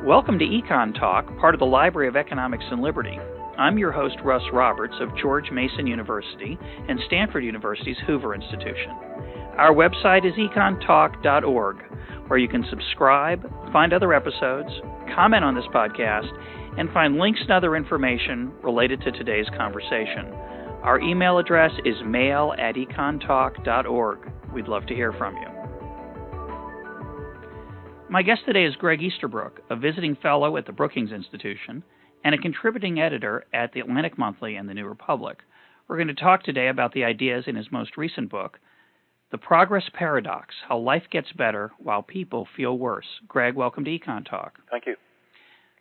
Welcome to EconTalk, part of the Library of Economics and Liberty. I'm your host, Russ Roberts of George Mason University and Stanford University's Hoover Institution. Our website is econtalk.org, where you can subscribe, find other episodes, comment on this podcast, and find links and other information related to today's conversation. Our email address is mail@econtalk.org. We'd love to hear from you. My guest today is Gregg Easterbrook, a visiting fellow at the Brookings Institution and a contributing editor at the Atlantic Monthly and the New Republic. We're going to talk today about the ideas in his most recent book, The Progress Paradox, How Life Gets Better While People Feel Worse. Gregg, welcome to EconTalk. Thank you.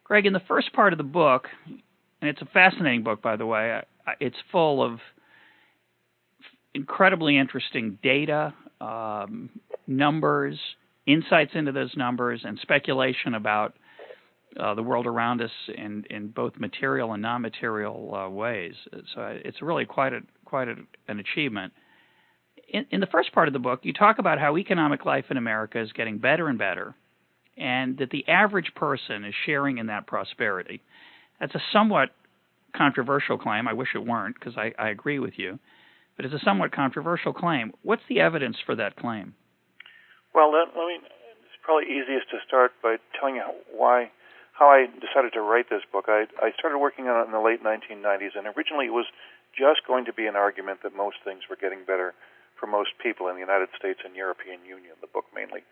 Gregg, in the first part of the book, and it's a fascinating book, by the way, it's full of incredibly interesting data, numbers, insights into those numbers, and speculation about the world around us in both material and non-material ways. So it's really quite an achievement. In the first part of the book, you talk about how economic life in America is getting better and better, and that the average person is sharing in that prosperity. That's a somewhat controversial claim. I wish it weren't, because I agree with you. But it's a somewhat controversial claim. What's the evidence for that claim? Well, it's probably easiest to start by telling you how I decided to write this book. I started working on it in the late 1990s, and originally it was just going to be an argument that most things were getting better for most people in the United States and European Union, the book mainly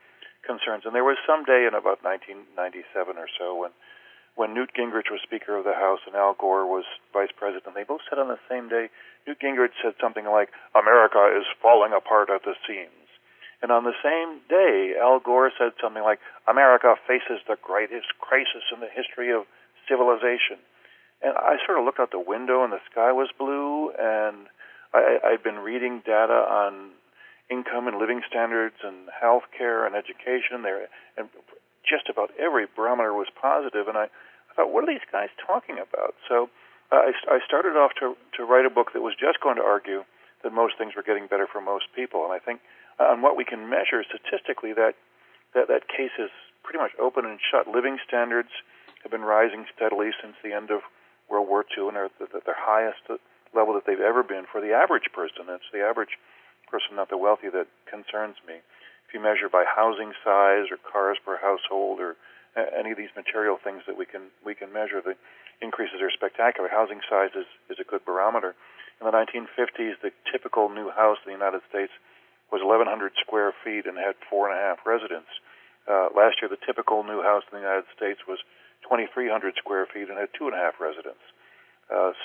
concerns. And there was some day in about 1997 or so when Newt Gingrich was Speaker of the House and Al Gore was Vice President. They both said on the same day, Newt Gingrich said something like, "America is falling apart at the seams." And on the same day, Al Gore said something like, "America faces the greatest crisis in the history of civilization." And I sort of looked out the window and the sky was blue, and I'd been reading data on income and living standards and health care and education there, and just about every barometer was positive, and I thought, what are these guys talking about? So I started off to write a book that was just going to argue that most things were getting better for most people, and I think on what we can measure statistically, that case is pretty much open and shut. Living standards have been rising steadily since the end of World War II and are at their highest level that they've ever been for the average person. It's the average person, not the wealthy, that concerns me. If you measure by housing size or cars per household or any of these material things that we can measure, the increases are spectacular. Housing size is a good barometer. In the 1950s, the typical new house in the United States was 1,100 square feet and had 4.5 residents. Last year, the typical new house in the United States was 2,300 square feet and had 2.5 residents.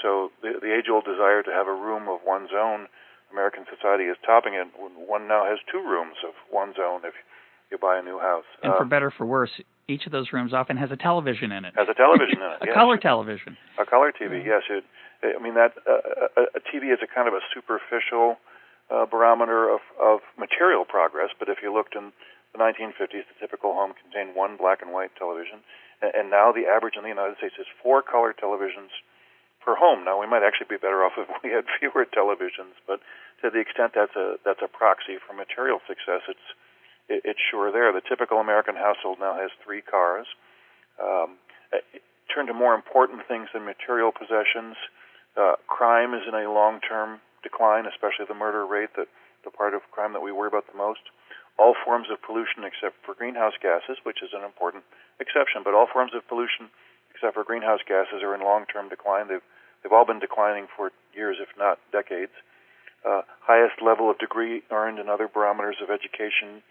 So the age-old desire to have a room of one's own, American society is topping it. One now has 2 rooms of one's own if you buy a new house. And for better or for worse, each of those rooms often has a television in it. Has a television in it, yes. Color television. A color TV, yes. A TV is a kind of a superficial barometer of material progress, but if you looked in the 1950s, the typical home contained 1 black and white television, and now the average in the United States is 4 color televisions per home. Now, we might actually be better off if we had fewer televisions, but to the extent that's a proxy for material success, it's sure there. The typical American household now has 3 cars. Turn to more important things than material possessions. Crime is in a long-term decline, especially the murder rate, the part of crime that we worry about the most. All forms of pollution except for greenhouse gases, which is an important exception, but all forms of pollution except for greenhouse gases are in long-term decline. They've all been declining for years, if not decades. Highest level of degree earned and other barometers of education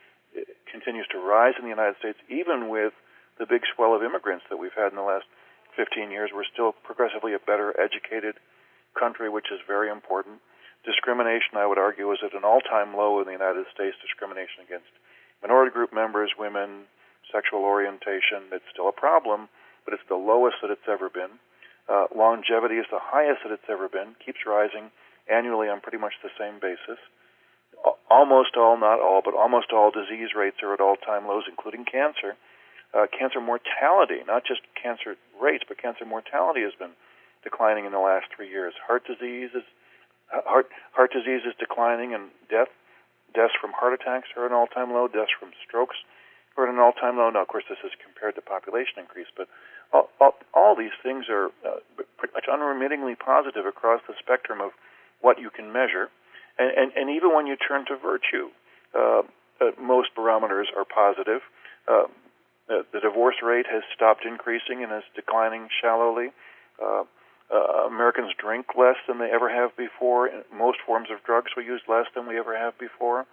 continues to rise in the United States, even with the big swell of immigrants that we've had in the last 15 years. We're still progressively a better educated country, which is very important. Discrimination, I would argue, is at an all-time low in the United States. Discrimination against minority group members, women, sexual orientation, it's still a problem, but it's the lowest that it's ever been. Longevity is the highest that it's ever been, keeps rising annually on pretty much the same basis. Almost all, not all, but almost all disease rates are at all-time lows, including cancer. Cancer mortality, not just cancer rates, but cancer mortality has been declining in the last 3 years. Heart disease is declining, and deaths from heart attacks are at an all-time low. Deaths from strokes we're at an all-time low. Now, of course, this is compared to population increase, but all these things are pretty much unremittingly positive across the spectrum of what you can measure. And even when you turn to virtue, most barometers are positive. The divorce rate has stopped increasing and is declining shallowly. Americans drink less than they ever have before. Most forms of drugs we use less than we ever have before.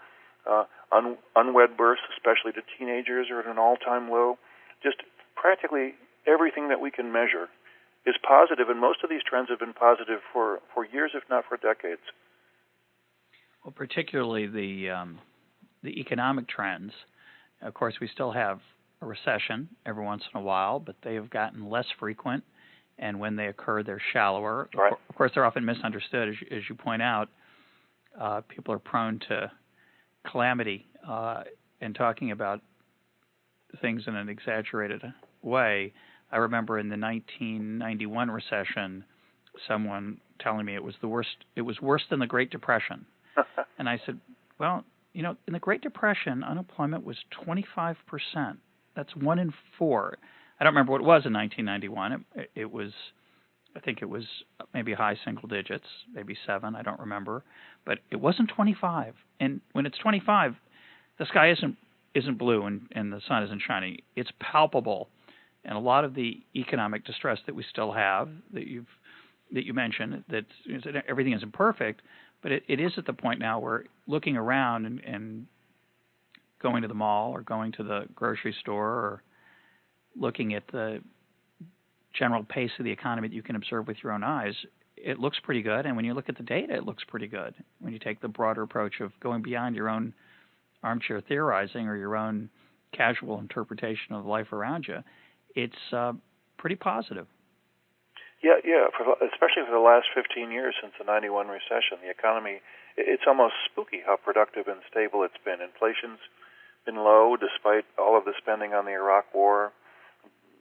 Unwed births, especially to teenagers, are at an all-time low. Just practically everything that we can measure is positive, and most of these trends have been positive for years, if not for decades. Well, particularly the economic trends. Of course, we still have a recession every once in a while, but they have gotten less frequent, and when they occur, they're shallower. Right. Of course, they're often misunderstood, as you point out. People are prone to calamity and talking about things in an exaggerated way. I remember in the 1991 recession, someone telling me it was the worst. It was worse than the Great Depression. And I said, well, in the Great Depression, unemployment was 25%. That's 1 in 4. I don't remember what it was in 1991. It was, I think it was maybe high single digits, maybe 7. I don't remember, but it wasn't 25. And when it's 25, the sky isn't blue and the sun isn't shining. It's palpable, and a lot of the economic distress that we still have, that you mentioned, that everything isn't perfect. But it is at the point now where looking around and going to the mall or going to the grocery store or looking at the general pace of the economy that you can observe with your own eyes, it looks pretty good. And when you look at the data, it looks pretty good. When you take the broader approach of going beyond your own armchair theorizing or your own casual interpretation of life around you, it's pretty positive. Yeah, especially for the last 15 years since the 91 recession, the economy, it's almost spooky how productive and stable it's been. Inflation's been low despite all of the spending on the Iraq War.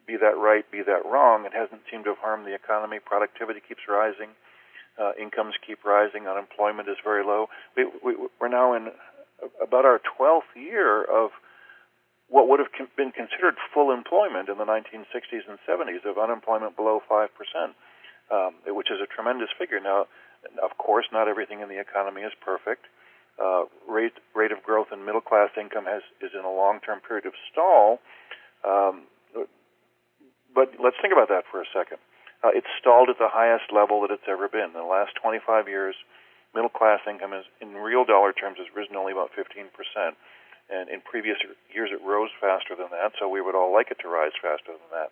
Be that right, be that wrong, it hasn't seemed to have harmed the economy. Productivity keeps rising. Incomes keep rising. Unemployment is very low. We're now in about our 12th year of what would have been considered full employment in the 1960s and 70s, of unemployment below 5%, which is a tremendous figure. Now, of course, not everything in the economy is perfect. Rate of growth in middle-class income is in a long-term period of stall. But let's think about that for a second. It's stalled at the highest level that it's ever been. In the last 25 years, middle-class income in real dollar terms has risen only about 15%. And in previous years, it rose faster than that, so we would all like it to rise faster than that.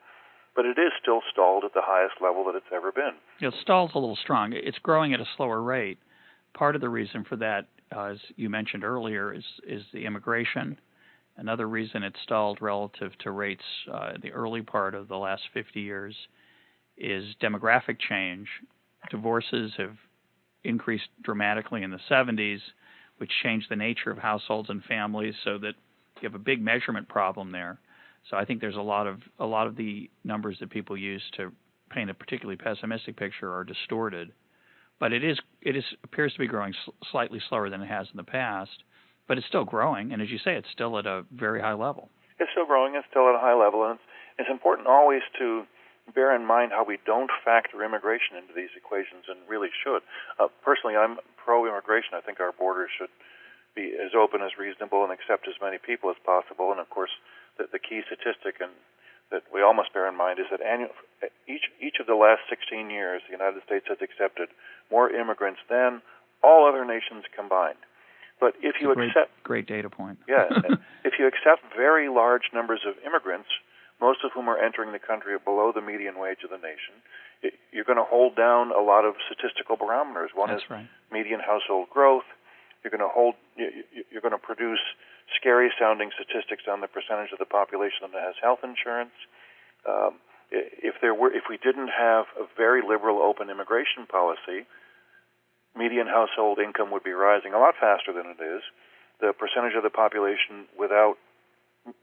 But it is still stalled at the highest level that it's ever been. Stall's a little strong. It's growing at a slower rate. Part of the reason for that, as you mentioned earlier, is the immigration. Another reason it's stalled relative to rates in the early part of the last 50 years is demographic change. Divorces have increased dramatically in the 70s, which changed the nature of households and families, so that you have a big measurement problem there. So I think there's a lot of the numbers that people use to paint a particularly pessimistic picture are distorted. But it appears to be growing slightly slower than it has in the past, but it's still growing. And as you say, it's still at a very high level. It's still growing. It's still at a high level, and it's important always to bear in mind how we don't factor immigration into these equations, and really should. Personally, I'm pro-immigration. I think our borders should be as open as reasonable and accept as many people as possible. And of course, the key statistic and that we all must bear in mind is that each of the last 16 years, the United States has accepted more immigrants than all other nations combined. But if you accept great data point. Yeah, if you accept very large numbers of immigrants, most of whom are entering the country at below the median wage of the nation, you're going to hold down a lot of statistical barometers. One That's is right. Median household growth. You're going to produce scary-sounding statistics on the percentage of the population that has health insurance. If we didn't have a very liberal open immigration policy, median household income would be rising a lot faster than it is. The percentage of the population without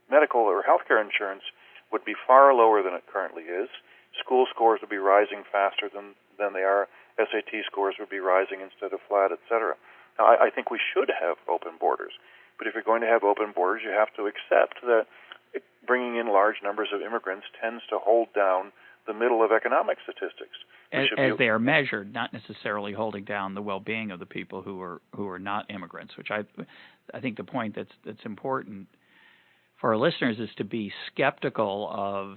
medical or healthcare insurance would be far lower than it currently is. School scores would be rising faster than they are. SAT scores would be rising instead of flat, etc. Now, I think we should have open borders. But if you're going to have open borders, you have to accept that bringing in large numbers of immigrants tends to hold down the middle of economic statistics. As they are measured, not necessarily holding down the well-being of the people who are not immigrants. Which I think the point that's important for our listeners is to be skeptical of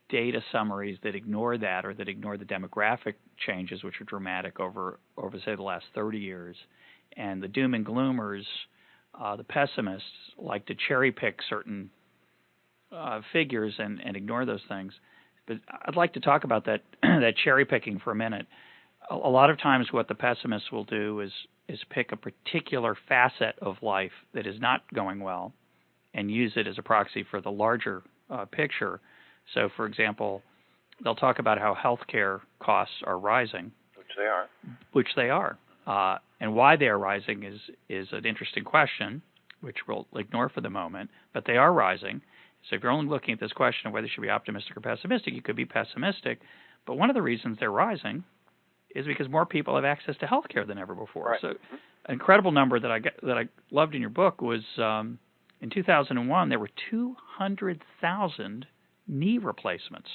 data summaries that ignore that, or that ignore the demographic changes, which are dramatic over say the last 30 years, and the doom and gloomers, the pessimists, like to cherry pick certain figures and ignore those things. But I'd like to talk about that that cherry picking for a minute. A lot of times what the pessimists will do is pick a particular facet of life that is not going well and use it as a proxy for the larger picture. So, for example, they'll talk about how healthcare costs are rising. Which they are. And why they are rising is an interesting question, which we'll ignore for the moment, but they are rising. So if you're only looking at this question of whether you should be optimistic or pessimistic, you could be pessimistic. But one of the reasons they're rising is because more people have access to health care than ever before. Right. So an incredible number that I loved in your book was in 2001, there were 200,000 knee replacements,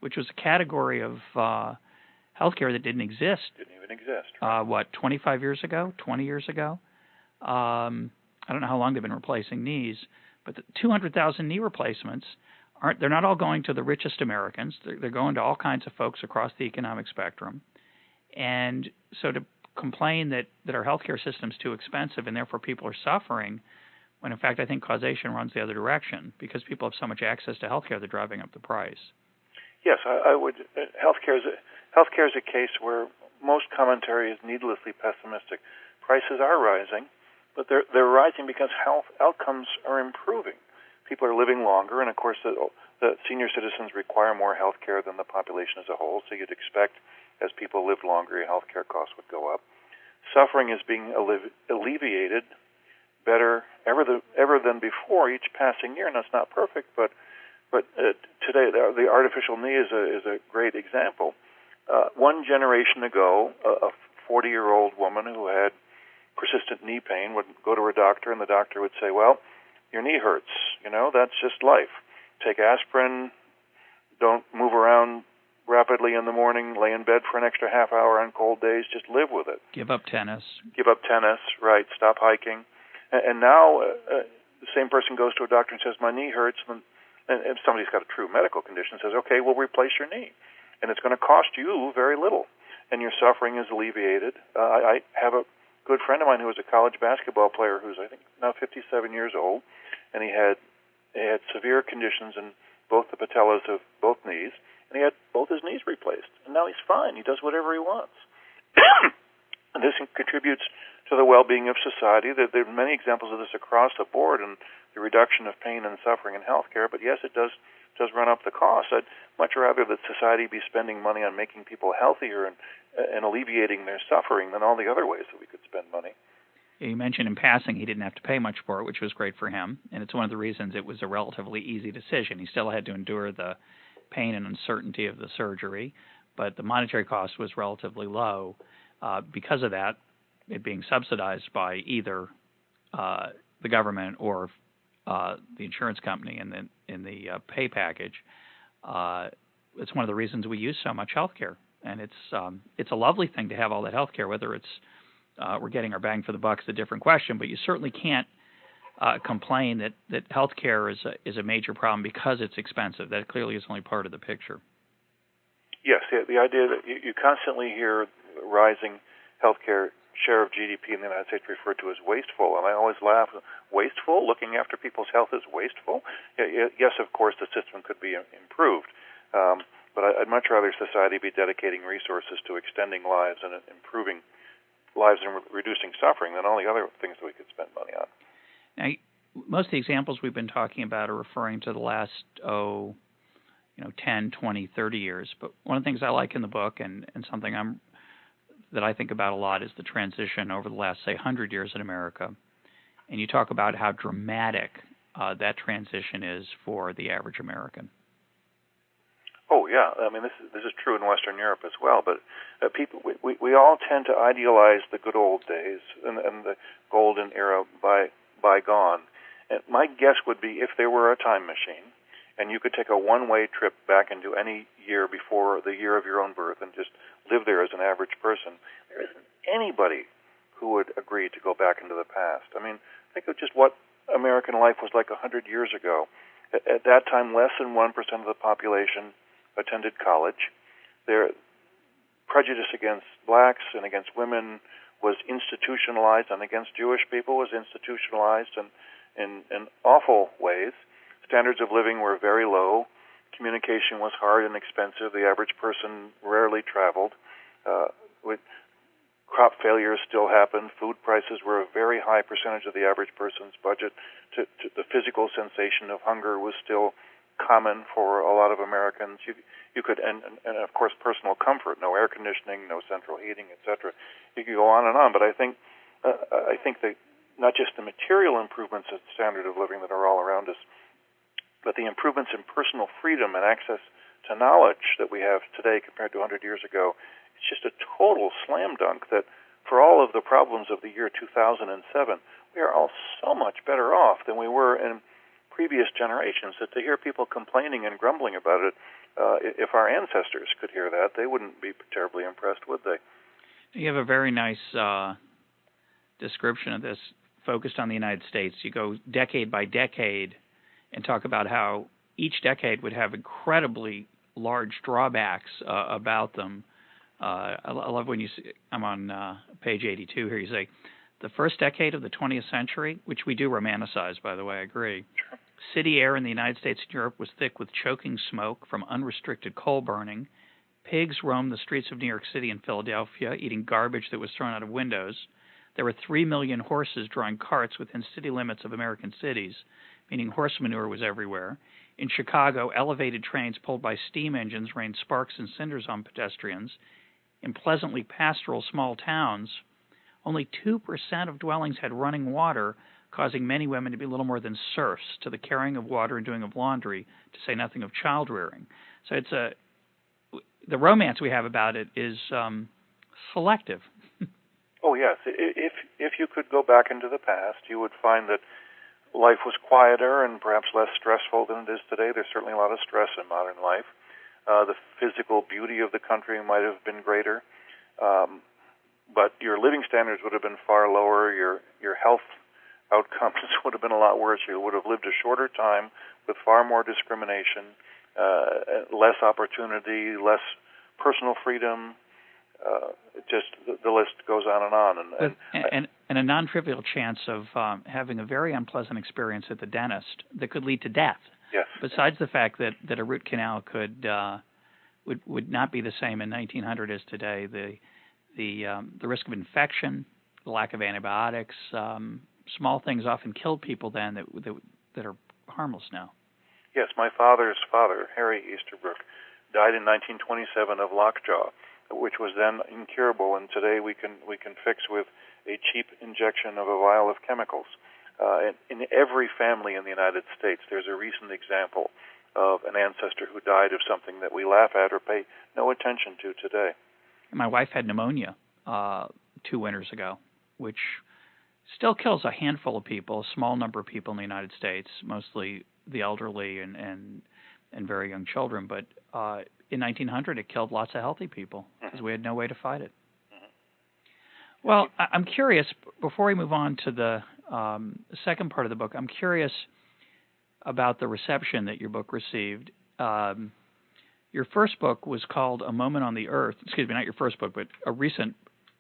which was a category of healthcare that didn't exist. Didn't even exist. Right. 25 years ago, 20 years ago? I don't know how long they've been replacing knees, but the 200,000 knee replacements they're not all going to the richest Americans. They're going to all kinds of folks across the economic spectrum. And so to complain that our healthcare system's too expensive and therefore people are suffering, when in fact I think causation runs the other direction, because people have so much access to healthcare, they're driving up the price. Yes, I would. Healthcare is a case where most commentary is needlessly pessimistic. Prices are rising, but they're rising because health outcomes are improving. People are living longer, and of course the senior citizens require more health care than the population as a whole, so you'd expect as people live longer, your health care costs would go up. Suffering is being alleviated better ever than before each passing year, and that's not perfect, but today the artificial knee is a great example. One generation ago, a 40-year-old woman who had persistent knee pain would go to her doctor, and the doctor would say, well, your knee hurts. That's just life. Take aspirin. Don't move around rapidly in the morning. Lay in bed for an extra half hour on cold days. Just live with it. Give up tennis. Right. Stop hiking. And now the same person goes to a doctor and says, my knee hurts. And if somebody's got a true medical condition, says, okay, we'll replace your knee. And it's going to cost you very little. And your suffering is alleviated. I have a good friend of mine who was a college basketball player who's, I think, now 57 years old. And he had severe conditions in both the patellas of both knees. And he had both his knees replaced. And now he's fine. He does whatever he wants. And this contributes to the well-being of society. There are many examples of this across the board and the reduction of pain and suffering in healthcare. But yes, it does run up the cost. I'd much rather that society be spending money on making people healthier and alleviating their suffering than all the other ways that we could spend money. You mentioned in passing he didn't have to pay much for it, which was great for him. And it's one of the reasons it was a relatively easy decision. He still had to endure the pain and uncertainty of the surgery, but the monetary cost was relatively low. Because of that, it being subsidized by either the government or the insurance company in the pay package, it's one of the reasons we use so much health care. And it's a lovely thing to have all that health care, whether it's we're getting our bang for the buck is a different question, but you certainly can't complain that health care is a major problem because it's expensive. That clearly is only part of the picture. Yes, the idea that you constantly hear rising health care share of GDP in the United States referred to as wasteful, and I always laugh. Wasteful? Looking after people's health is wasteful? Yes, of course, the system could be improved, but I'd much rather society be dedicating resources to extending lives and improving lives and reducing suffering than all the other things that we could spend money on. Now, most of the examples we've been talking about are referring to the last, 10, 20, 30 years. But one of the things I like in the book and something that I think about a lot is the transition over the last, say, 100 years in America. And you talk about how dramatic that transition is for the average American. Oh, yeah. I mean, this is true in Western Europe as well. But people, we all tend to idealize the good old days and the golden era bygone. And my guess would be if there were a time machine and you could take a one-way trip back into any year before the year of your own birth and just live there as an average person, there isn't anybody who would agree to go back into the past. I mean, think of just what American life was like 100 years ago. At that time, less than 1% of the population attended college. Their prejudice against blacks and against women was institutionalized, and against Jewish people was institutionalized in awful ways. Standards of living were very low. Communication was hard and expensive. The average person rarely traveled. Crop failures still happened. Food prices were a very high percentage of the average person's budget. The physical sensation of hunger was still common for a lot of Americans. You could, and of course, personal comfort, no air conditioning, no central heating, etc. You could go on and on. But I think that not just the material improvements of the standard of living that are all around us, but the improvements in personal freedom and access to knowledge that we have today compared to 100 years ago, it's just a total slam dunk that for all of the problems of the year 2007, we are all so much better off than we were in previous generations. That to hear people complaining and grumbling about it, if our ancestors could hear that, they wouldn't be terribly impressed, would they? You have a very nice description of this focused on the United States. You go decade by decade and talk about how each decade would have incredibly large drawbacks about them. I love when I'm on page 82 here, you say, the first decade of the 20th century, which we do romanticize, by the way, I agree, city air in the United States and Europe was thick with choking smoke from unrestricted coal burning. Pigs roamed the streets of New York City and Philadelphia, eating garbage that was thrown out of windows. There were 3 million horses drawing carts within city limits of American cities, meaning horse manure was everywhere. In Chicago, elevated trains pulled by steam engines rained sparks and cinders on pedestrians. In pleasantly pastoral small towns, only 2% of dwellings had running water, causing many women to be little more than serfs to the carrying of water and doing of laundry, to say nothing of child rearing. So the romance we have about it is selective. Oh yes, if you could go back into the past, you would find that life was quieter and perhaps less stressful than it is today. There's certainly a lot of stress in modern life. The physical beauty of the country might have been greater, but your living standards would have been far lower. Your health outcomes would have been a lot worse. You would have lived a shorter time with far more discrimination, less opportunity, less personal freedom. Just the list goes on and on. And a non-trivial chance of having a very unpleasant experience at the dentist that could lead to death. Yes. Besides the fact that a root canal would not be the same in 1900 as today, the risk of infection, the lack of antibiotics, small things often killed people then that are harmless now. Yes, my father's father, Harry Easterbrook, died in 1927 of lockjaw, which was then incurable, and today we can fix with a cheap injection of a vial of chemicals. In every family in the United States, there's a recent example of an ancestor who died of something that we laugh at or pay no attention to today. My wife had pneumonia 2 winters ago, which still kills a handful of people, a small number of people in the United States, mostly the elderly and very young children. But in 1900, it killed lots of healthy people because we had no way to fight it. Well, I'm curious, before we move on to the second part of the book, I'm curious about the reception that your book received. Your first book was called A Moment on the Earth. Excuse me, not your first book, but a recent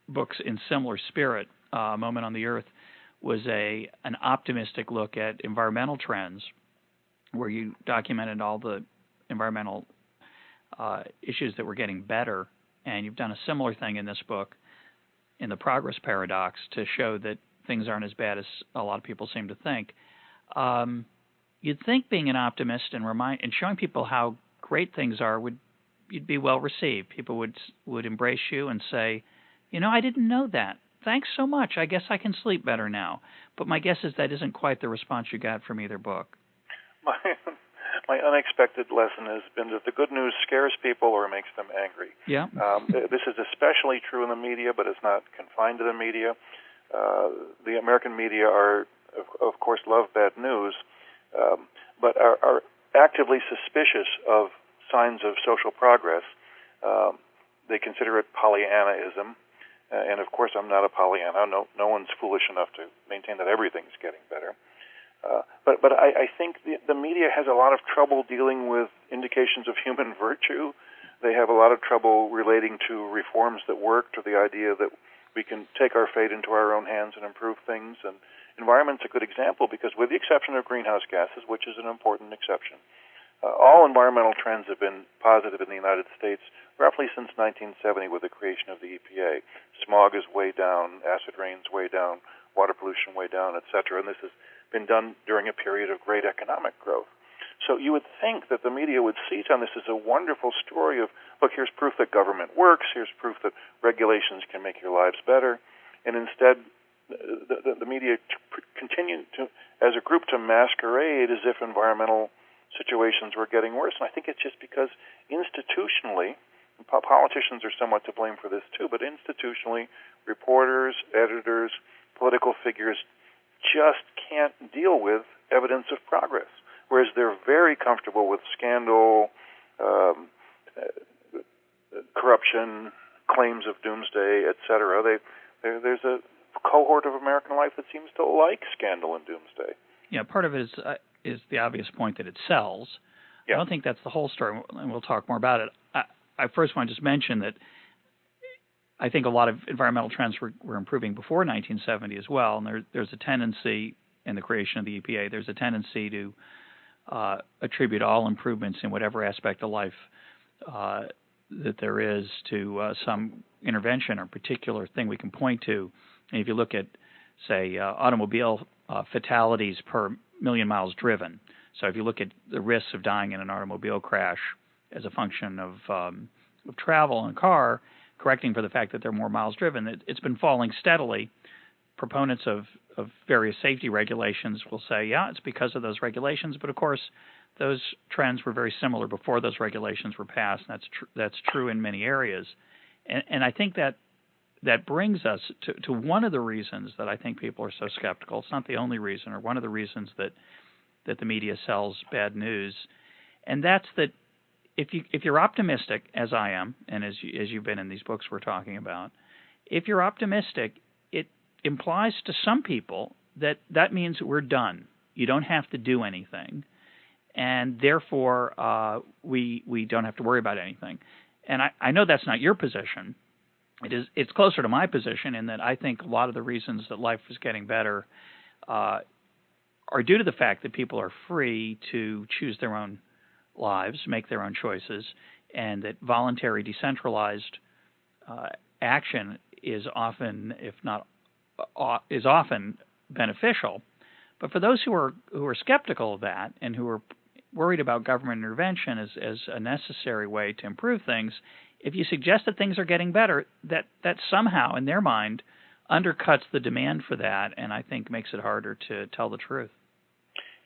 books in similar spirit, A Moment on the Earth, was an optimistic look at environmental trends, where you documented all the environmental issues that were getting better. And you've done a similar thing in this book, in the Progress Paradox, to show that things aren't as bad as a lot of people seem to think. You'd think being an optimist and showing people how great things are you'd be well received. People would embrace you and say, I didn't know that. Thanks so much. I guess I can sleep better now. But my guess is that isn't quite the response you got from either book. My unexpected lesson has been that the good news scares people or makes them angry. Yeah. This is especially true in the media, but it's not confined to the media. The American media are of course, love bad news, but are actively suspicious of signs of social progress. They consider it Pollyannaism, and of course, I'm not a Pollyanna. No one's foolish enough to maintain that everything's getting better. But I think the media has a lot of trouble dealing with indications of human virtue. They have a lot of trouble relating to reforms that work, to the idea that we can take our fate into our own hands and improve things. And environment's a good example because with the exception of greenhouse gases, which is an important exception, all environmental trends have been positive in the United States roughly since 1970 with the creation of the EPA. Smog is way down, acid rain's way down, water pollution way down, etc. And this has been done during a period of great economic growth. So you would think that the media would seize on this as a wonderful story of, look, here's proof that government works, here's proof that regulations can make your lives better, and instead the media continue to, as a group, to masquerade as if environmental situations were getting worse. And I think it's just because institutionally, and politicians are somewhat to blame for this too, but institutionally, reporters, editors, political figures just can't deal with evidence of progress, whereas they're very comfortable with scandal, corruption, claims of doomsday, etc. There's a cohort of American life that seems to like scandal and doomsday. Yeah, part of it is the obvious point that it sells. Yeah. I don't think that's the whole story, and we'll talk more about it. I first want to just mention that I think a lot of environmental trends were improving before 1970 as well, and there's a tendency in the creation of the EPA, there's a tendency to attribute all improvements in whatever aspect of life that there is to some intervention or particular thing we can point to. And if you look at, say, automobile fatalities per million miles driven, so if you look at the risks of dying in an automobile crash as a function of travel in a car, correcting for the fact that there are more miles driven, it's been falling steadily. Proponents of various safety regulations will say, yeah, it's because of those regulations, but of course those trends were very similar before those regulations were passed, and that's true in many areas. And I think that brings us to one of the reasons that I think people are so skeptical. It's not the only reason, or one of the reasons that the media sells bad news, and that's that if you're optimistic, as I am, and as you've been in these books we're talking about, if you're optimistic, it implies to some people that means we're done. You don't have to do anything, and therefore we don't have to worry about anything. And I know that's not your position. It's closer to my position in that I think a lot of the reasons that life is getting better are due to the fact that people are free to choose their own lives, make their own choices, and that voluntary, decentralized action is often, is often beneficial. But for those who are skeptical of that and who are worried about government intervention as a necessary way to improve things, if you suggest that things are getting better, that somehow in their mind undercuts the demand for that, and I think makes it harder to tell the truth.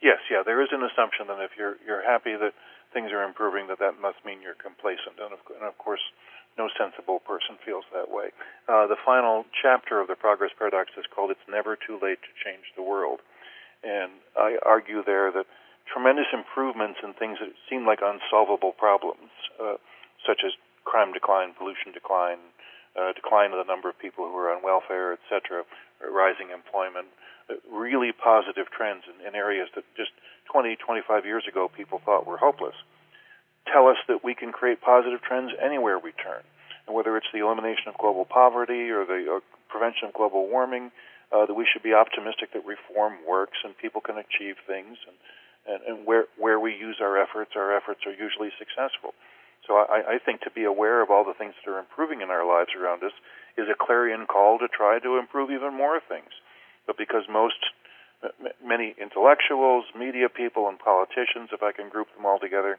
Yes, yeah, there is an assumption that if you're happy that things are improving, that must mean you're complacent, and of course, no sensible person feels that way. The final chapter of the Progress Paradox is called "It's Never Too Late to Change the World," and I argue there that tremendous improvements in things that seem like unsolvable problems, such as crime decline, pollution decline, decline of the number of people who are on welfare, etc., rising employment, really positive trends in areas that just 20, 25 years ago people thought were hopeless, tell us that we can create positive trends anywhere we turn. And whether it's the elimination of global poverty or the prevention of global warming, that we should be optimistic that reform works and people can achieve things, and where we use our efforts are usually successful. So I think to be aware of all the things that are improving in our lives around us is a clarion call to try to improve even more things. But because many intellectuals, media people, and politicians, if I can group them all together,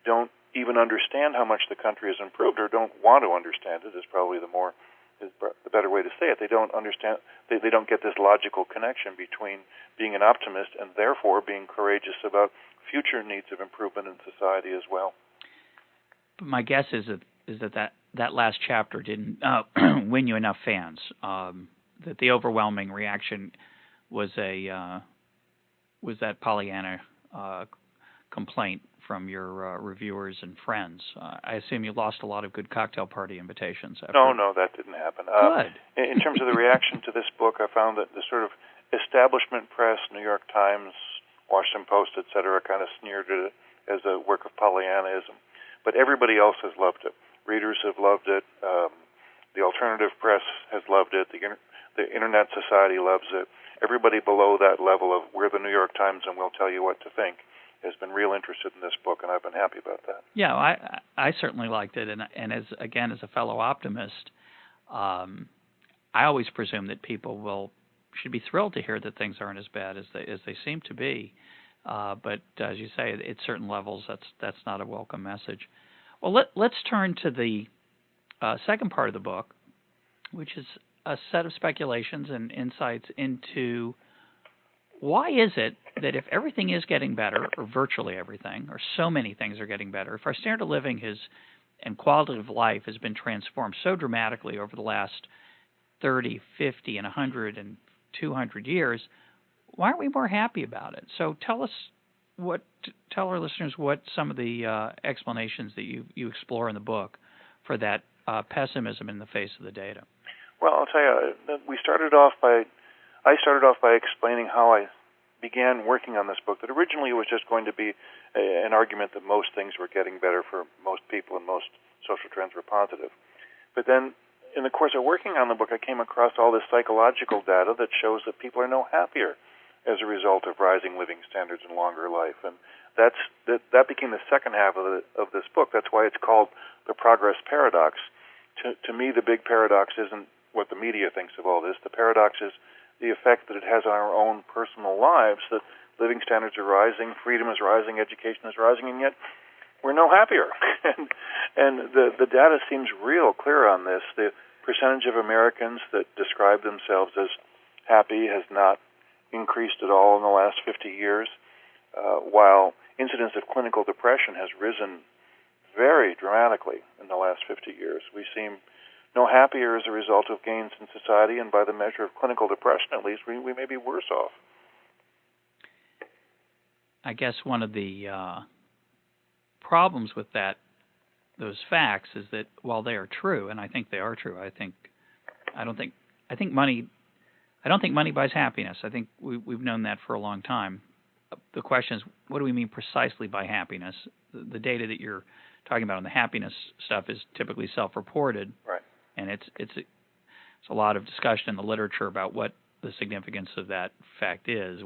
don't even understand how much the country has improved, or don't want to understand it, is probably the better way to say it. They don't understand. They don't get this logical connection between being an optimist and therefore being courageous about future needs of improvement in society as well. But my guess is that last chapter didn't win you enough fans. That the overwhelming reaction was that Pollyanna complaint from your reviewers and friends. I assume you lost a lot of good cocktail party invitations. No, that didn't happen. Good. In terms of the reaction to this book, I found that the sort of establishment press, New York Times, Washington Post, etc., kind of sneered at it as a work of Pollyannaism. But everybody else has loved it. Readers have loved it. The alternative press has loved it. The Internet Society loves it. Everybody below that level of we're the New York Times and we'll tell you what to think has been real interested in this book, and I've been happy about that. Yeah, I certainly liked it, and as a fellow optimist, I always presume that people should be thrilled to hear that things aren't as bad as they seem to be. But as you say, at certain levels, that's not a welcome message. Well, let's turn to the second part of the book, which is a set of speculations and insights into why is it that if everything is getting better, or virtually everything, or so many things are getting better, if our standard of living and quality of life has been transformed so dramatically over the last 30, 50, and 100 and 200 years, why aren't we more happy about it? So tell our listeners what some of the explanations that you explore in the book for that pessimism in the face of the data. Well, I'll tell you, I started off by explaining how I began working on this book, that originally it was just going to be an argument that most things were getting better for most people and most social trends were positive. But then in the course of working on the book, I came across all this psychological data that shows that people are no happier as a result of rising living standards and longer life. And that became the second half of this book. That's why it's called the progress paradox. To me, the big paradox isn't what the media thinks of all this. The paradox is the effect that it has on our own personal lives, that living standards are rising, freedom is rising, education is rising, and yet we're no happier. and the data seems real clear on this. The percentage of Americans that describe themselves as happy has not increased at all in the last 50 years, while incidence of clinical depression has risen very dramatically in the last 50 years. We seem no happier as a result of gains in society, and by the measure of clinical depression, at least, we may be worse off. I guess one of the problems with those facts is that while they are true, and I think they are true, I don't think money buys happiness. I think we've known that for a long time. The question is, what do we mean precisely by happiness? The data that you're talking about on the happiness stuff is typically self-reported, right? And it's a lot of discussion in the literature about what the significance of that fact is,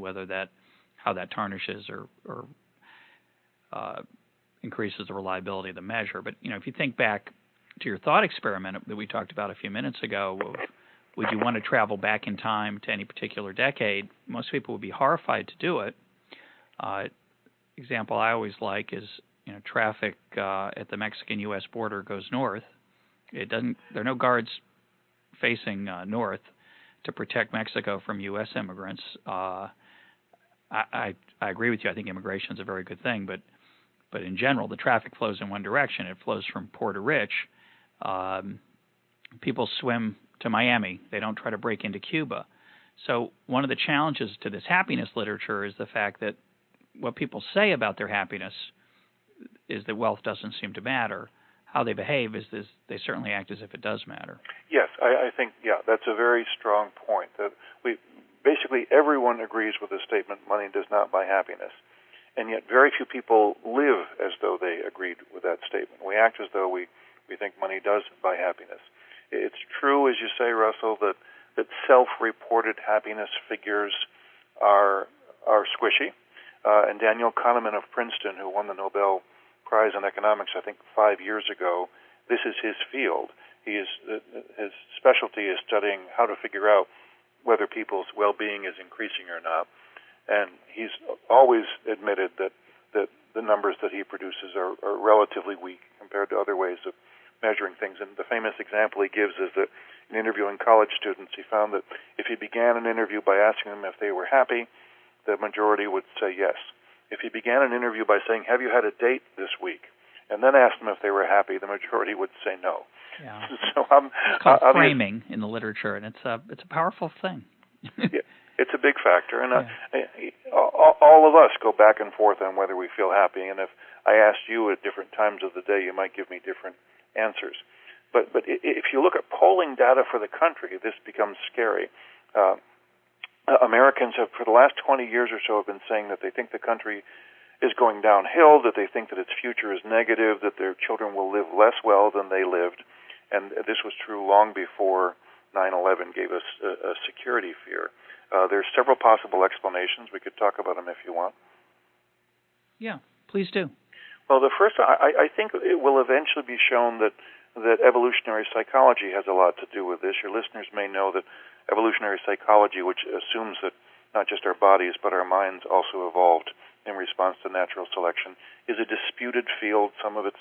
how that tarnishes or increases the reliability of the measure. But if you think back to your thought experiment that we talked about a few minutes ago, would you want to travel back in time to any particular decade? Most people would be horrified to do it. Example I always like is traffic at the Mexican-U.S. border goes north. There are no guards facing north to protect Mexico from U.S. immigrants. I agree with you. I think immigration is a very good thing, but in general, the traffic flows in one direction. It flows from poor to rich. People swim to Miami. They don't try to break into Cuba. So one of the challenges to this happiness literature is the fact that what people say about their happiness is that wealth doesn't seem to matter. How they behave is they certainly act as if it does matter. Yes, I think, that's a very strong point. That basically everyone agrees with the statement, money does not buy happiness. And yet very few people live as though they agreed with that statement. We act as though we think money does buy happiness. It's true, as you say, Russell, that self-reported happiness figures are squishy. And Daniel Kahneman of Princeton, who won the Nobel Prize in Economics, I think 5 years ago, this is his field. His specialty is studying how to figure out whether people's well-being is increasing or not. And he's always admitted that the numbers that he produces are relatively weak compared to other ways of measuring things. And the famous example he gives is that in interviewing college students, he found that if he began an interview by asking them if they were happy, the majority would say yes. If he began an interview by saying, "Have you had a date this week?" and then asked them if they were happy, the majority would say no. Yeah. So it's called framing in the literature, and it's a powerful thing. Yeah, It's a big factor, and all of us go back and forth on whether we feel happy. And if I asked you at different times of the day, you might give me different answers. But if you look at polling data for the country, this becomes scary. Americans have, for the last 20 years or so, have been saying that they think the country is going downhill, that they think that its future is negative, that their children will live less well than they lived. And this was true long before 9/11 gave us a security fear. There's several possible explanations. We could talk about them if you want. Yeah, please do. Well, the first, I think it will eventually be shown that evolutionary psychology has a lot to do with this. Your listeners may know that evolutionary psychology, which assumes that not just our bodies but our minds also evolved in response to natural selection, is a disputed field. Some of its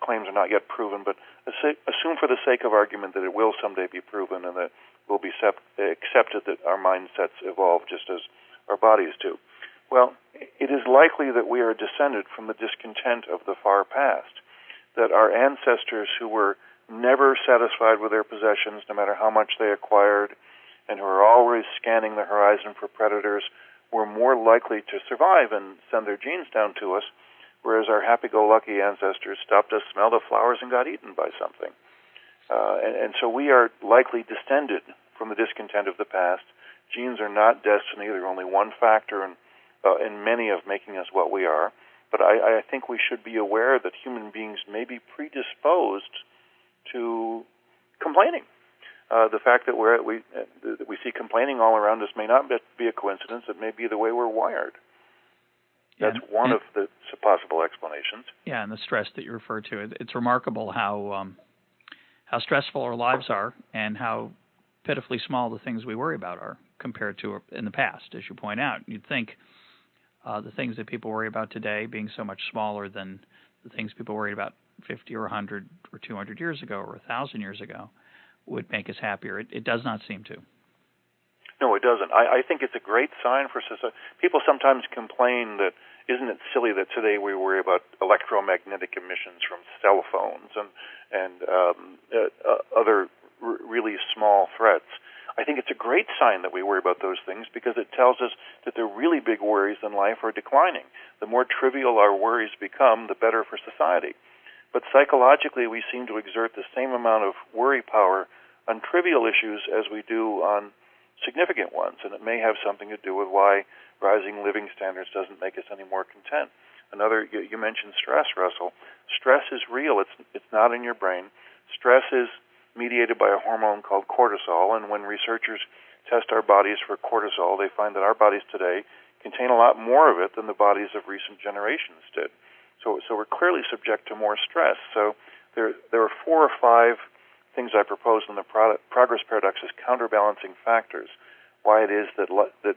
claims are not yet proven, but assume for the sake of argument that it will someday be proven and that it will be accepted that our mindsets evolve just as our bodies do. Well, it is likely that we are descended from the discontent of the far past, that our ancestors who were never satisfied with their possessions, no matter how much they acquired, and who are always scanning the horizon for predators, were more likely to survive and send their genes down to us, whereas our happy-go-lucky ancestors stopped to smell the flowers and got eaten by something. And so we are likely descended from the discontent of the past. Genes are not destiny. They're only one factor in many of making us what we are. But I think we should be aware that human beings may be predisposed to complaining. The fact that we see complaining all around us may not be a coincidence. It may be the way we're wired. That's one of the possible explanations. Yeah, and the stress that you refer to. It's remarkable how stressful our lives are and how pitifully small the things we worry about are compared to in the past, as you point out. You'd think the things that people worry about today being so much smaller than the things people worried about 50 or 100 or 200 years ago or 1,000 years ago would make us happier. It does not seem to. No, it doesn't. I think it's a great sign for society. People sometimes complain that, isn't it silly that today we worry about electromagnetic emissions from cell phones and other really small threats. I think it's a great sign that we worry about those things because it tells us that the really big worries in life are declining. The more trivial our worries become, the better for society. But psychologically, we seem to exert the same amount of worry power on trivial issues as we do on significant ones, and it may have something to do with why rising living standards doesn't make us any more content. Another, you mentioned stress, Russell. Stress is real. It's not in your brain. Stress is mediated by a hormone called cortisol, and when researchers test our bodies for cortisol, they find that our bodies today contain a lot more of it than the bodies of recent generations did. So we're clearly subject to more stress. So there are 4 or 5 things I propose in the progress paradox as counterbalancing factors, why it is that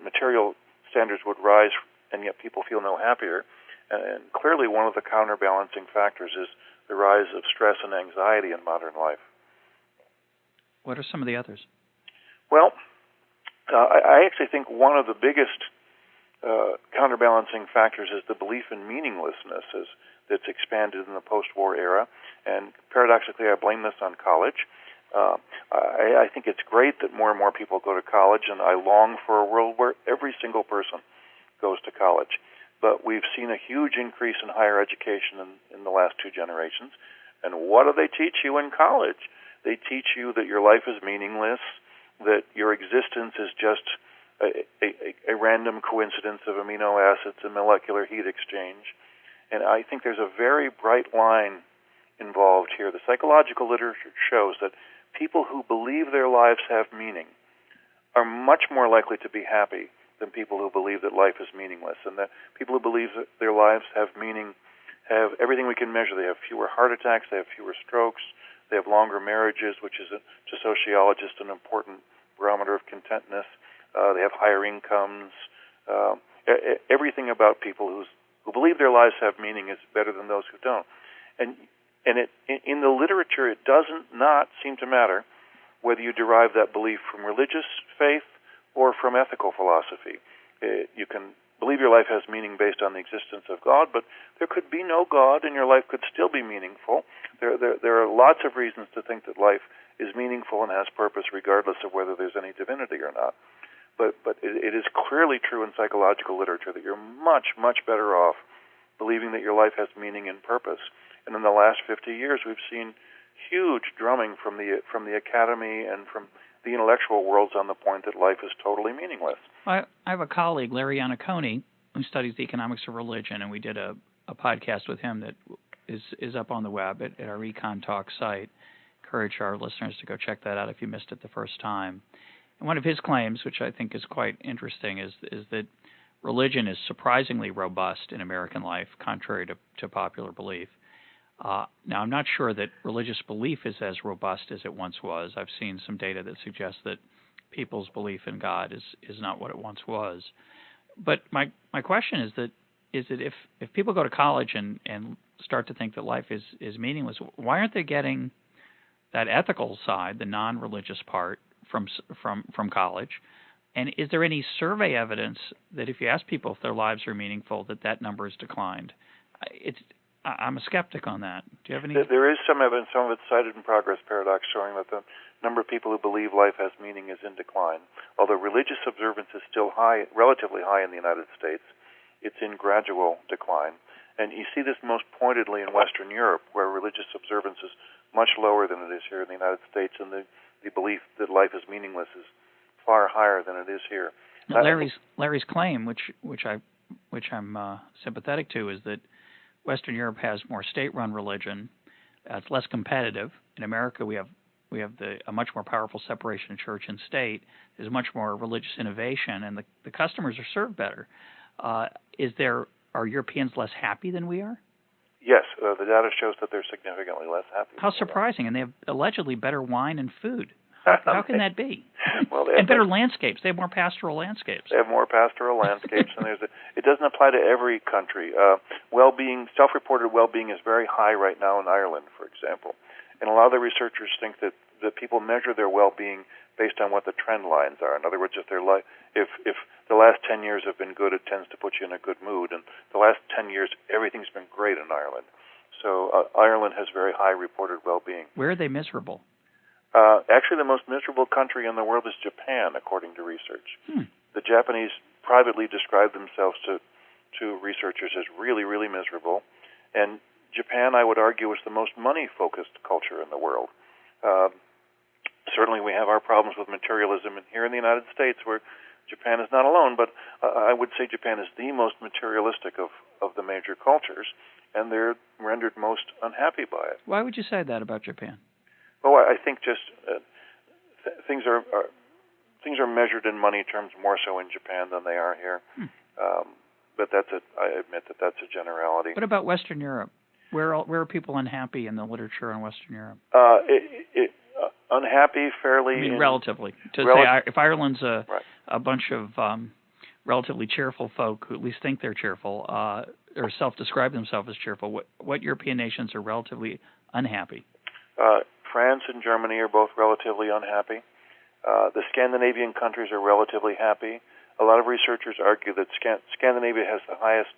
material standards would rise and yet people feel no happier. And clearly one of the counterbalancing factors is the rise of stress and anxiety in modern life. What are some of the others? Well, I actually think one of the biggest counterbalancing factors is the belief in meaninglessness that's expanded in the post-war era. And paradoxically, I blame this on college. I think it's great that more and more people go to college, and I long for a world where every single person goes to college. But we've seen a huge increase in higher education in the last 2 generations. And what do they teach you in college? They teach you that your life is meaningless, that your existence is just a random coincidence of amino acids and molecular heat exchange. And I think there's a very bright line involved here. The psychological literature shows that people who believe their lives have meaning are much more likely to be happy than people who believe that life is meaningless. And that people who believe that their lives have meaning have everything we can measure. They have fewer heart attacks, they have fewer strokes, they have longer marriages, which is to sociologists an important barometer of contentness. They have higher incomes. Everything about people who believe their lives have meaning is better than those who don't. And in the literature, it doesn't not seem to matter whether you derive that belief from religious faith or from ethical philosophy. You can believe your life has meaning based on the existence of God, but there could be no God and your life could still be meaningful. There are lots of reasons to think that life is meaningful and has purpose regardless of whether there's any divinity or not. but it is clearly true in psychological literature that you're much, much better off believing that your life has meaning and purpose. And in the last 50 years, we've seen huge drumming from the academy and from the intellectual worlds on the point that life is totally meaningless. I have a colleague, Larry Iannacone, who studies the economics of religion, and we did a podcast with him that is up on the web at our EconTalk site. Encourage our listeners to go check that out if you missed it the first time. And one of his claims, which I think is quite interesting, is that religion is surprisingly robust in American life, contrary to popular belief. Now, I'm not sure that religious belief is as robust as it once was. I've seen some data that suggests that people's belief in God is not what it once was. But my question is that if people go to college and start to think that life is meaningless, why aren't they getting that ethical side, the non-religious part, from college? And is there any survey evidence that if you ask people if their lives are meaningful, that number has declined? I'm a skeptic on that. Do you have any? There is some evidence, some of it's cited in Progress Paradox, showing that the number of people who believe life has meaning is in decline. Although religious observance is still high, relatively high in the United States, it's in gradual decline. And you see this most pointedly in Western Europe, where religious observance is much lower than it is here in the United States, and the belief that life is meaningless is far higher than it is here. Now, Larry's claim, which I'm sympathetic to, is that Western Europe has more state-run religion. It's less competitive. In America, we have a much more powerful separation of church and state. There's much more religious innovation, and the customers are served better. Are Europeans less happy than we are? Yes, the data shows that they're significantly less happy. How surprising! And they have allegedly better wine and food. How can that be? Well, and better landscapes. They have more pastoral landscapes. They have more pastoral landscapes, and it doesn't apply to every country. Well-being, self-reported well-being is very high right now in Ireland, for example. And a lot of the researchers think that people measure their well-being based on what the trend lines are. In other words, if the last 10 years have been good, it tends to put you in a good mood. And the last 10 years, everything's been great in Ireland. So Ireland has very high reported well-being. Where are they miserable? Actually, the most miserable country in the world is Japan, according to research. The Japanese privately describe themselves to researchers as really, really miserable. And Japan, I would argue, is the most money-focused culture in the world. Certainly, we have our problems with materialism here in the United States, where Japan is not alone, but I would say Japan is the most materialistic of the major cultures, and they're rendered most unhappy by it. Why would you say that about Japan? Well, I think just things are measured in money terms more so in Japan than they are here. But I admit that's a generality. What about Western Europe? Where are people unhappy in the literature in Western Europe? Unhappy, fairly. I mean, relatively. Say if Ireland's a bunch of relatively cheerful folk who at least think they're cheerful or self-describe themselves as cheerful, what European nations are relatively unhappy? France and Germany are both relatively unhappy. The Scandinavian countries are relatively happy. A lot of researchers argue that Scandinavia has the highest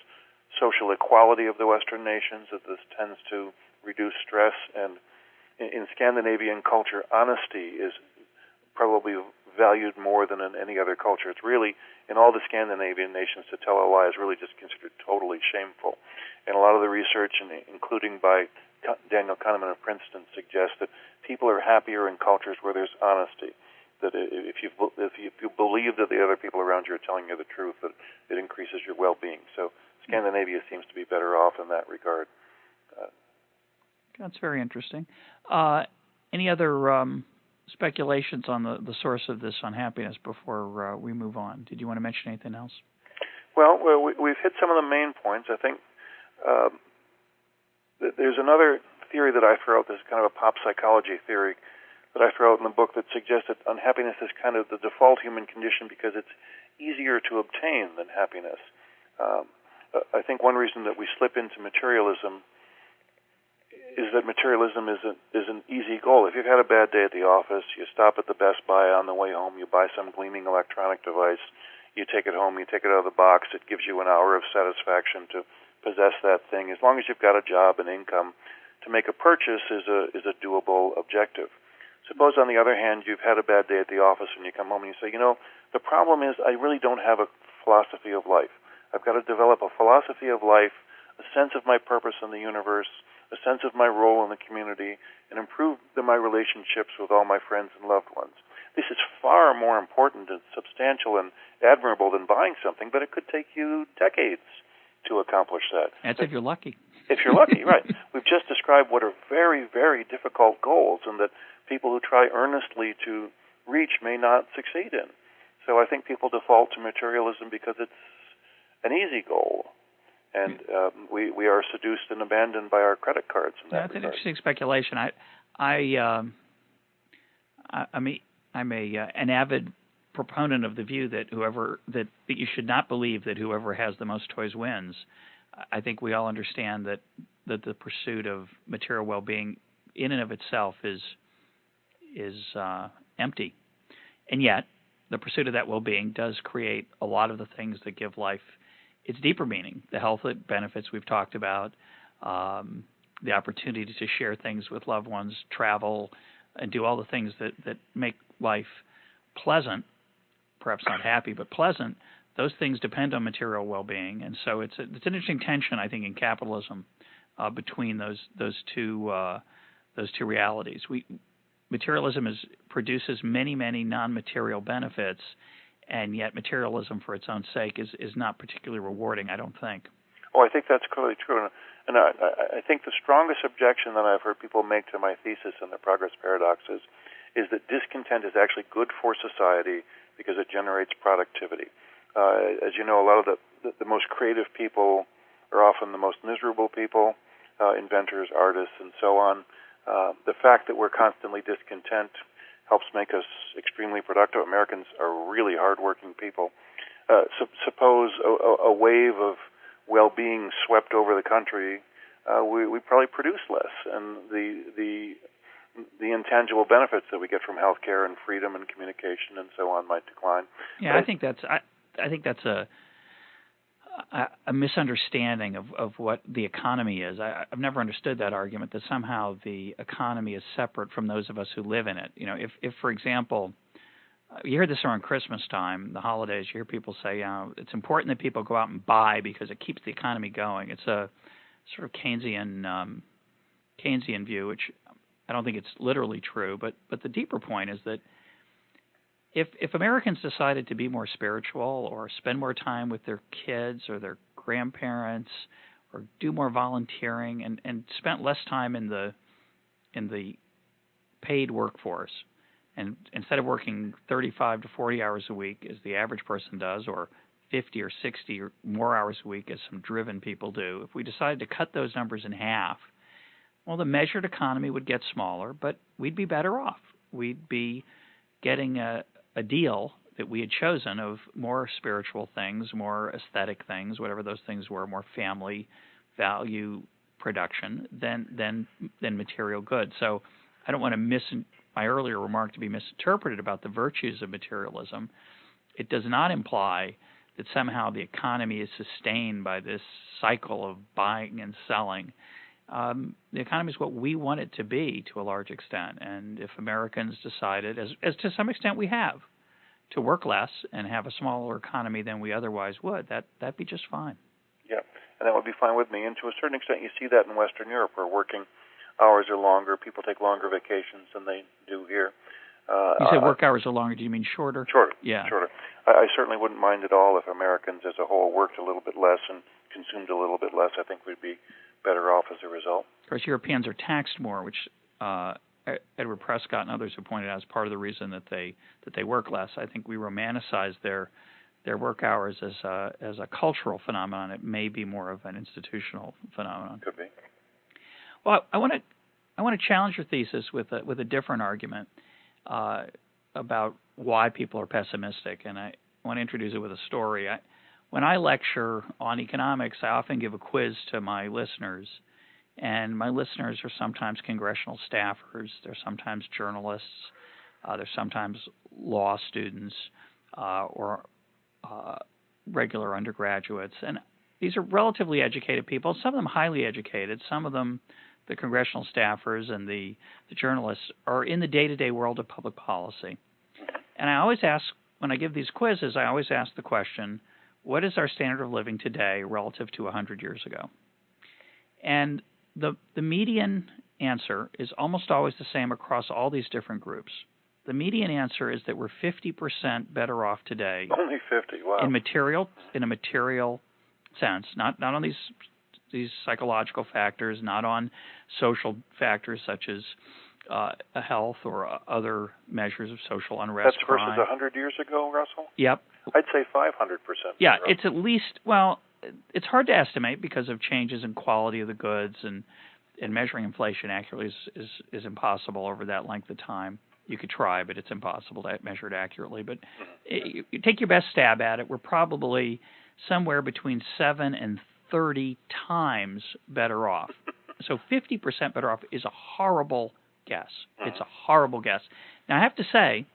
social equality of the Western nations, that this tends to reduce stress. And in Scandinavian culture, honesty is probably valued more than in any other culture. It's really, in all the Scandinavian nations, to tell a lie is really just considered totally shameful. And a lot of the research, including by Daniel Kahneman of Princeton, suggests that people are happier in cultures where there's honesty. That if you believe that the other people around you are telling you the truth, that it increases your well-being. So Scandinavia seems to be better off in that regard. That's very interesting. Any other speculations on the source of this unhappiness before we move on? Did you want to mention anything else? Well, we've hit some of the main points. I think there's another theory that I throw out, this kind of a pop psychology theory that I throw out in the book, that suggests that unhappiness is kind of the default human condition because it's easier to obtain than happiness. I think one reason that we slip into materialism is that materialism is an easy goal. If you've had a bad day at the office, you stop at the Best Buy on the way home, you buy some gleaming electronic device, you take it home, you take it out of the box, it gives you an hour of satisfaction to possess that thing. As long as you've got a job and income, to make a purchase is a doable objective. Suppose, on the other hand, you've had a bad day at the office and you come home and you say, the problem is I really don't have a philosophy of life. I've got to develop a philosophy of life, a sense of my purpose in the universe, a sense of my role in the community, and improve my relationships with all my friends and loved ones. This is far more important and substantial and admirable than buying something, but it could take you decades to accomplish that. That's if you're lucky. If you're lucky, right. We've just described what are very, very difficult goals and that people who try earnestly to reach may not succeed in. So I think people default to materialism because it's an easy goal. And we are seduced and abandoned by our credit cards in that regard. That's an interesting speculation. I'm an avid proponent of the view that that you should not believe that whoever has the most toys wins. I think we all understand that the pursuit of material well-being in and of itself is empty, and yet the pursuit of that well-being does create a lot of the things that give life its deeper meaning. The health benefits we've talked about, the opportunity to share things with loved ones, travel, and do all the things that make life pleasant, perhaps not happy, but pleasant. Those things depend on material well-being, and so it's an interesting tension, I think, in capitalism between those two realities. Materialism produces many non-material benefits, and yet materialism for its own sake is not particularly rewarding, I don't think. Oh, I think that's clearly true, and I think the strongest objection that I've heard people make to my thesis in the progress paradox is that discontent is actually good for society because it generates productivity. As you know, a lot of the most creative people are often the most miserable people, inventors, artists, and so on. The fact that we're constantly discontent helps make us extremely productive. Americans are really hardworking people. Suppose a wave of well-being swept over the country, we probably produce less, and the intangible benefits that we get from healthcare and freedom and communication and so on might decline. Yeah, I think that's a misunderstanding of what the economy is. I've never understood that argument that somehow the economy is separate from those of us who live in it. If for example, you hear this around Christmas time, the holidays, you hear people say, it's important that people go out and buy because it keeps the economy going. It's a sort of Keynesian view, which I don't think it's literally true, but the deeper point is that if Americans decided to be more spiritual or spend more time with their kids or their grandparents or do more volunteering and spent less time in the paid workforce, and instead of working 35 to 40 hours a week as the average person does, or 50 or 60 or more hours a week as some driven people do, if we decided to cut those numbers in half, well, the measured economy would get smaller, but we'd be better off. We'd be getting a deal that we had chosen of more spiritual things, more aesthetic things, whatever those things were, more family value production than material goods. So I don't want my earlier remark to be misinterpreted about the virtues of materialism. It does not imply that somehow the economy is sustained by this cycle of buying and selling. The economy is what we want it to be to a large extent, and if Americans decided, as to some extent we have, to work less and have a smaller economy than we otherwise would, that'd be just fine. Yeah, and that would be fine with me. And to a certain extent, you see that in Western Europe, where working hours are longer, people take longer vacations than they do here. You say work hours are longer. Do you mean shorter? Shorter. Yeah. Shorter. I certainly wouldn't mind at all if Americans as a whole worked a little bit less and consumed a little bit less. I think we'd be better off as a result. Of course, Europeans are taxed more, which Edward Prescott and others have pointed out is part of the reason that they work less. I think we romanticize their work hours as a cultural phenomenon. It may be more of an institutional phenomenon. Could be. Well, I want to challenge your thesis with a different argument about why people are pessimistic, and I want to introduce it with a story. When I lecture on economics, I often give a quiz to my listeners, and my listeners are sometimes congressional staffers, they're sometimes journalists, they're sometimes law students or regular undergraduates, and these are relatively educated people, some of them highly educated, some of them the congressional staffers and the journalists are in the day-to-day world of public policy. And I always ask, when I give these quizzes, I always ask the question, what is our standard of living today relative to 100 years ago? And the median answer is almost always the same across all these different groups. The median answer is that we're 50% better off today. Only 50, wow. In a material sense, not on these psychological factors, not on social factors such as health or other measures of social unrest. That's versus 100 years ago, Russell? Yep. I'd say 500%. Yeah, it's at least, well, it's hard to estimate because of changes in quality of the goods, and measuring inflation accurately is impossible over that length of time. You could try, but it's impossible to measure it accurately. But you take your best stab at it. We're probably somewhere between 7 and 30 times better off. So 50% better off is a horrible guess. It's a horrible guess. Now, I have to say,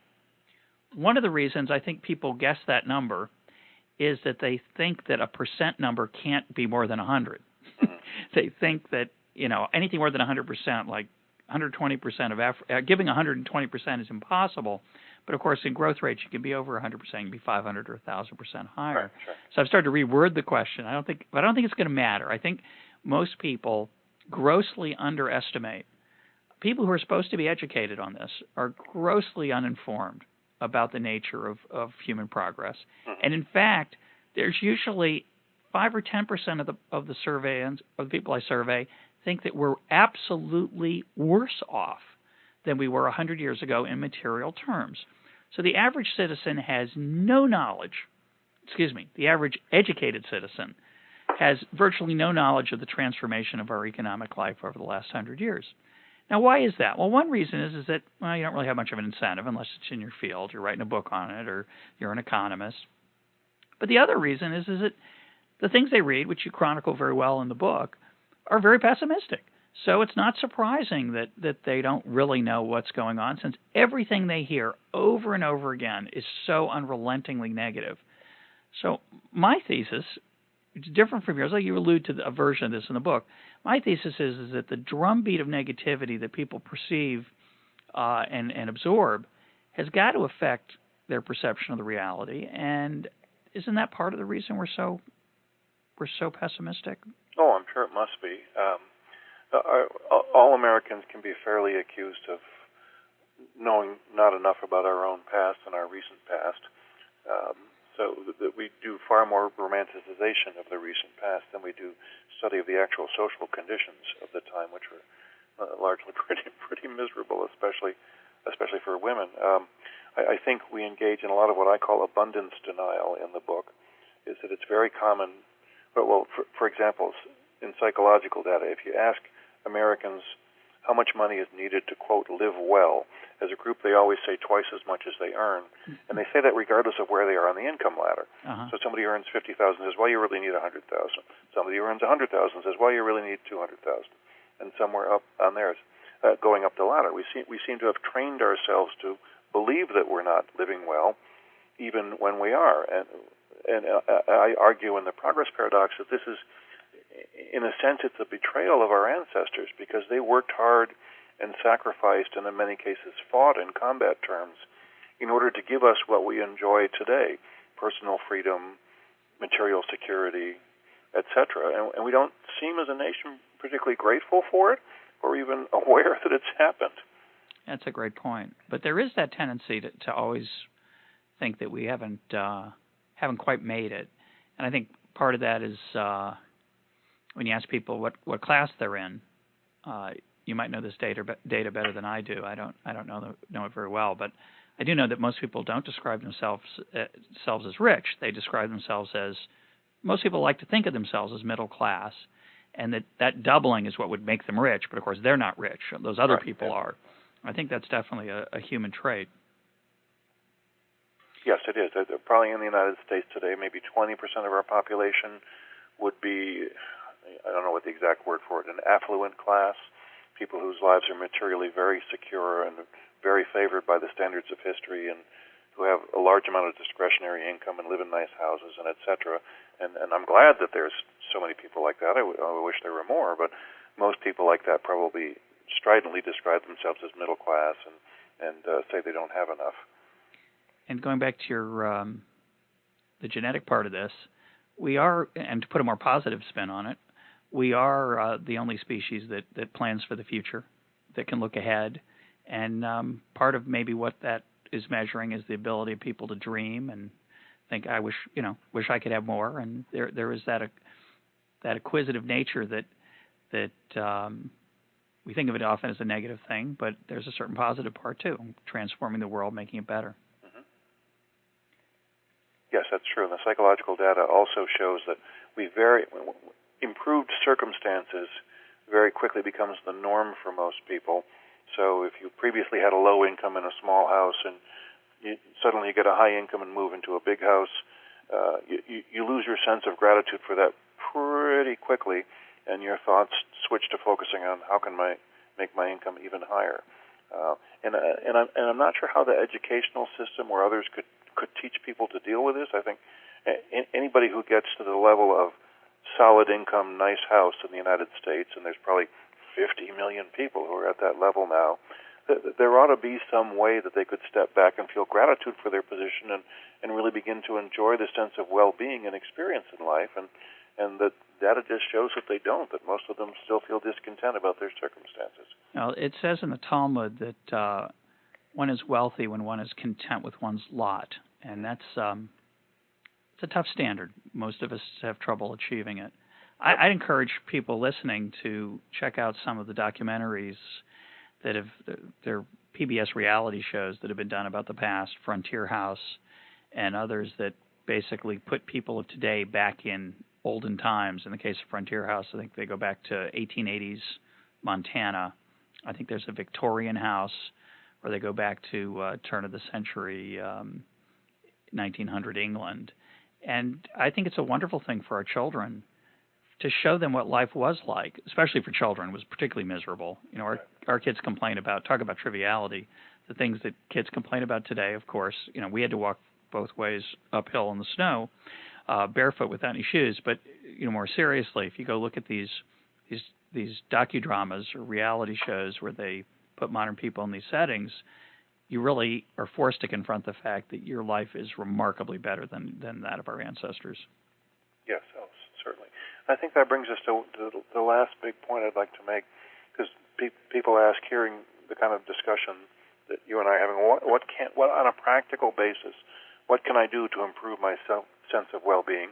one of the reasons I think people guess that number is that they think that a percent number can't be more than 100. They think that, anything more than 100%, like 120% of giving 120% is impossible. But of course, in growth rates, you can be over 100%, you can be 500 or 1,000% higher. Right, sure. So I've started to reword the question. I don't think it's going to matter. I think most people grossly underestimate. People who are supposed to be educated on this are grossly uninformed about the nature of human progress. And in fact, there's usually 5 or 10% of the surveyors, of the people I survey, think that we're absolutely worse off than we were 100 years ago in material terms. So the average citizen has no knowledge, the average educated citizen has virtually no knowledge of the transformation of our economic life over the last 100 years. Now, why is that? Well, one reason is that, you don't really have much of an incentive unless it's in your field. You're writing a book on it, or you're an economist. But the other reason is that the things they read, which you chronicle very well in the book, are very pessimistic. So it's not surprising that they don't really know what's going on, since everything they hear over and over again is so unrelentingly negative. So my thesis, which is different from yours, like you allude to a version of this in the book, my thesis is that the drumbeat of negativity that people perceive and absorb has got to affect their perception of the reality. And isn't that part of the reason we're so pessimistic? Oh, I'm sure it must be. All Americans can be fairly accused of knowing not enough about our own past and our recent past. So that we do far more romanticization of the recent past than we do study of the actual social conditions of the time, which were largely pretty miserable, especially for women. I think we engage in a lot of what I call abundance denial in the book. Is that it's very common. Well, for example, in psychological data, if you ask Americans how much money is needed to, quote, live well, as a group they always say twice as much as they earn, and they say that regardless of where they are on the income ladder. So somebody earns $50,000 says, well, you really need $100,000. Somebody who earns $100,000 says, well, you really need $200,000. And somewhere up on there, going up the ladder, we seem to have trained ourselves to believe that we're not living well, even when we are. And I argue in the Progress Paradox that this is, in a sense, it's a betrayal of our ancestors, because they worked hard and sacrificed, and in many cases fought in combat terms, in order to give us what we enjoy today: personal freedom, material security, etc. And we don't seem as a nation particularly grateful for it, or even aware that it's happened. That's a great point. But there is that tendency to always think that we haven't quite made it. And I think part of that is when you ask people what class they're in, you might know this data better than I do. I don't know it very well, but I do know that most people don't describe themselves as rich. They describe themselves as, most people like to think of themselves as middle class, and that doubling is what would make them rich. But of course, they're not rich. Those other people are. I think that's definitely a human trait. Yes, it is. Probably in the United States today, maybe 20% of our population would be, I don't know what the exact word for it, an affluent class, people whose lives are materially very secure and very favored by the standards of history, and who have a large amount of discretionary income and live in nice houses, and et cetera. And I'm glad that there's so many people like that. I wish there were more, but most people like that probably stridently describe themselves as middle class and say they don't have enough. And going back to your the genetic part of this, we are, and to put a more positive spin on it, we are the only species that plans for the future, that can look ahead. And part of maybe what that is measuring is the ability of people to dream and think, I wish I could have more. And there is that acquisitive nature that we think of it often as a negative thing, but there's a certain positive part too, transforming the world, making it better. Mm-hmm. Yes, that's true. And the psychological data also shows that improved circumstances very quickly becomes the norm for most people. So if you previously had a low income in a small house and suddenly you get a high income and move into a big house, you lose your sense of gratitude for that pretty quickly, and your thoughts switch to focusing on how can I make my income even higher. And I'm not sure how the educational system or others could teach people to deal with this. I think anybody who gets to the level of solid income, nice house in the United States, and there's probably 50 million people who are at that level now, there ought to be some way that they could step back and feel gratitude for their position and really begin to enjoy the sense of well-being and experience in life. And the data just shows that they don't, that most of them still feel discontent about their circumstances. Now, it says in the Talmud that one is wealthy when one is content with one's lot, and that's it's a tough standard. Most of us have trouble achieving it. I'd encourage people listening to check out some of the documentaries that they're PBS reality shows that have been done about the past, Frontier House, and others that basically put people of today back in olden times. In the case of Frontier House, I think they go back to 1880s Montana. I think there's a Victorian house where they go back to turn of the century, 1900 England. And I think it's a wonderful thing for our children to show them what life was like, especially for children. It was particularly miserable. Our kids talk about triviality. The things that kids complain about today, of course, we had to walk both ways uphill in the snow, barefoot without any shoes. But more seriously, if you go look at these docudramas or reality shows where they put modern people in these settings, you really are forced to confront the fact that your life is remarkably better than that of our ancestors. Yes, certainly. I think that brings us to the last big point I'd like to make, because people ask, hearing the kind of discussion that you and I are having, what on a practical basis, what can I do to improve my sense of well-being?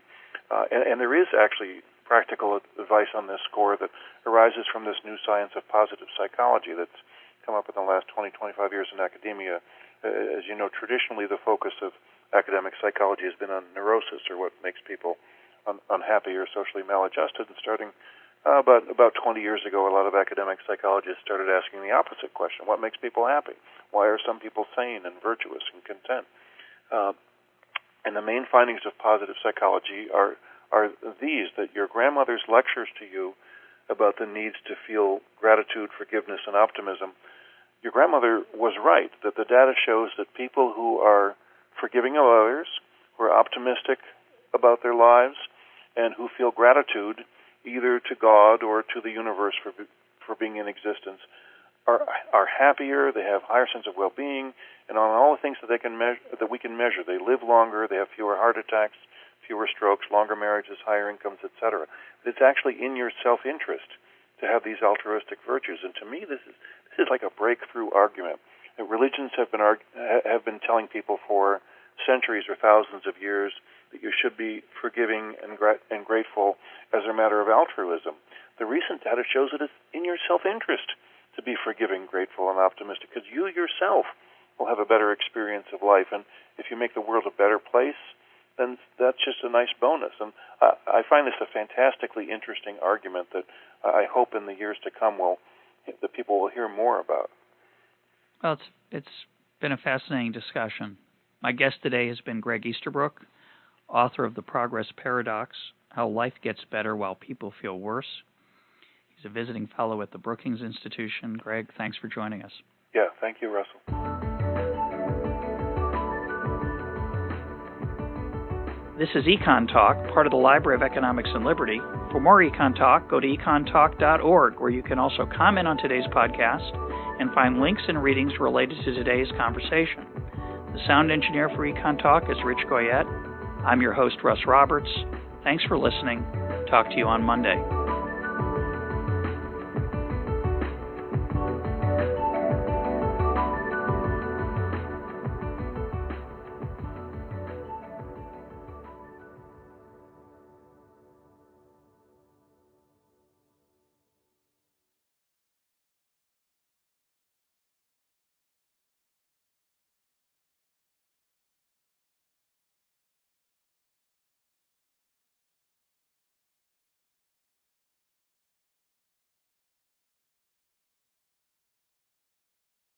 And there is actually practical advice on this score that arises from this new science of positive psychology that's come up in the last 20, 25 years in academia. As you know, traditionally the focus of academic psychology has been on neurosis, or what makes people unhappy or socially maladjusted. And starting about 20 years ago, a lot of academic psychologists started asking the opposite question: what makes people happy? Why are some people sane and virtuous and content? And the main findings of positive psychology are these: that your grandmother's lectures to you about the needs to feel gratitude, forgiveness, and optimism, your grandmother was right, that the data shows that people who are forgiving of others, who are optimistic about their lives, and who feel gratitude either to God or to the universe for being in existence are happier, they have higher sense of well-being, and on all the things that we can measure. They live longer, they have fewer heart attacks, fewer strokes, longer marriages, higher incomes, etc. It's actually in your self-interest to have these altruistic virtues. And to me, this is like a breakthrough argument. And religions have been telling people for centuries or thousands of years that you should be forgiving and grateful as a matter of altruism. The recent data shows that it's in your self-interest to be forgiving, grateful, and optimistic, because you yourself will have a better experience of life. And if you make the world a better place, then that's just a nice bonus. And I find this a fantastically interesting argument that I hope in the years to come that people will hear more about. Well, it's been a fascinating discussion. My guest today has been Gregg Easterbrook, author of The Progress Paradox: How Life Gets Better While People Feel Worse. He's a visiting fellow at the Brookings Institution. Gregg, thanks for joining us. Yeah, thank you, Russell. This is EconTalk, part of the Library of Economics and Liberty. For more EconTalk, go to econtalk.org, where you can also comment on today's podcast and find links and readings related to today's conversation. The sound engineer for EconTalk is Rich Goyette. I'm your host, Russ Roberts. Thanks for listening. Talk to you on Monday.